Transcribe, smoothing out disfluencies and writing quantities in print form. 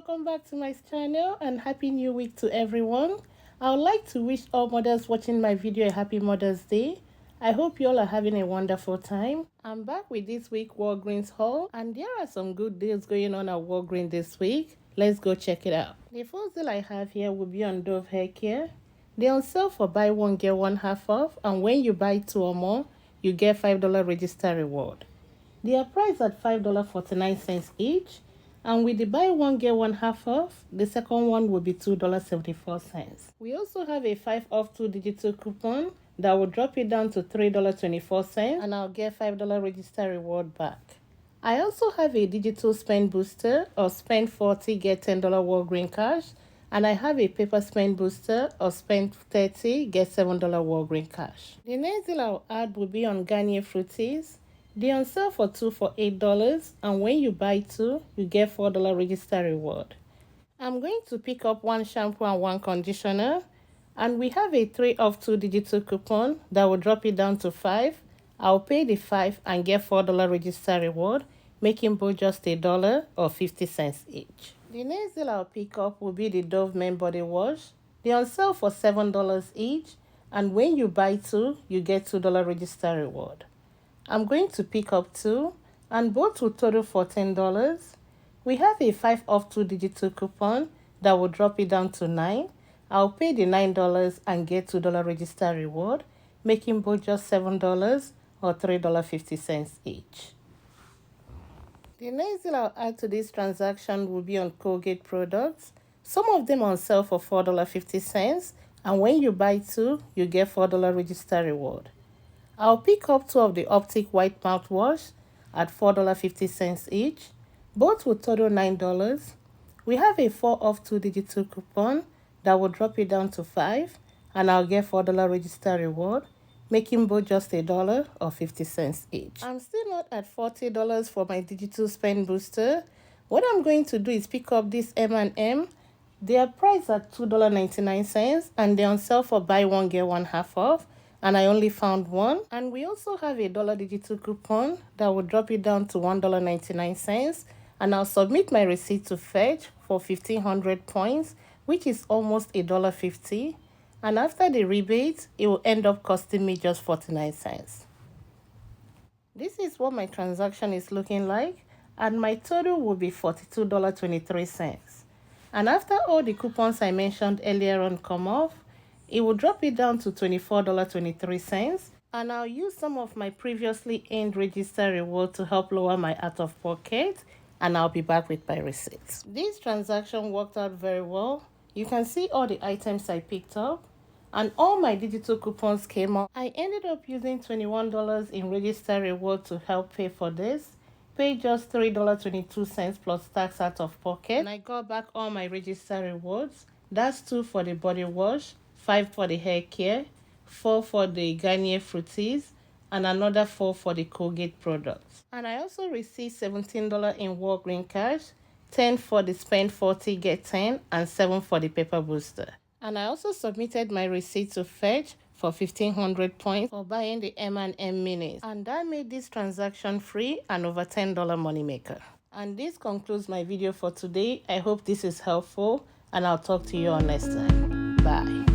welcome back to my channel and happy new week to everyone. I would like to wish all mothers watching my video a happy Mother's Day. I hope you all are having a wonderful time. I'm back with this week Walgreens haul, and there are some good deals going on at Walgreen this week. Let's go check it out. The first deal I have here will be on Dove hair care. They're on sale for buy one get one half off, and when you buy two or more, you get $5 register reward. They are priced at $5.49 each, and with the buy one get one half off, the second one will be $2.74. We also have a 5 off 2 digital coupon that will drop it down to $3.24, and I'll get $5 register reward back. I also have a digital spend booster or spend 40 get $10 Walgreen cash, and I have a paper spend booster or spend 30 get $7 Walgreen cash. The next deal I'll add will be on Garnier Fruities. They're on sale for 2 for $8, and when you buy 2, you get $4 register reward. I'm going to pick up 1 shampoo and 1 conditioner, and we have a 3 off 2 digital coupon that will drop it down to 5. I'll pay the 5 and get $4 register reward, making both just $1 or 50 cents each. The next deal I'll pick up will be the Dove Men Body Wash. They're on sale for $7 each, and when you buy 2, you get $2 register reward. I'm going to pick up 2, and both will total for $10. We have a 5 off 2 digital coupon that will drop it down to 9. I'll pay the $9 and get $2 register reward, making both just $7 or $3.50 each. The next deal I'll add to this transaction will be on Colgate products. Some of them on sale for $4.50, and when you buy 2, you get $4 register reward. I'll pick up 2 of the Optic White Mouthwash at $4.50 each. Both will total $9. We have a 4 off 2 digital coupon that will drop it down to 5, and I'll get $4 register reward, making both just $1 or 50 cents each. I'm still not at $40 for my digital spend booster. What I'm going to do is pick up this M&M. They are priced at $2.99, and they're on sale for buy one get one half off, and I only found 1. And we also have a $1 digital coupon that will drop it down to $1.99, and I'll submit my receipt to Fetch for 1,500 points, which is almost $1.50. And after the rebate, it will end up costing me just 49 cents. This is what my transaction is looking like, and my total will be $42.23. And after all the coupons I mentioned earlier on come off, it will drop it down to $24.23, and I'll use some of my previously earned register reward to help lower my out-of-pocket, and I'll be back with my receipts. This transaction worked out very well. You can see all the items I picked up, and all my digital coupons came up. I ended up using $21 in register reward to help pay for this. Paid just $3.22 plus tax out of pocket, and I got back all my register rewards. That's 2 for the body wash, 5 for the hair care, 4 for the Garnier Fruities, and another 4 for the Colgate products. And I also received $17 in Walgreen cash, 10 for the spend 40 get 10, and 7 for the paper booster. And I also submitted my receipt to Fetch for 1,500 points for buying the M&M minis, and that made this transaction free and over $10 moneymaker. And this concludes my video for today. I hope this is helpful, and I'll talk to you all next time. Bye.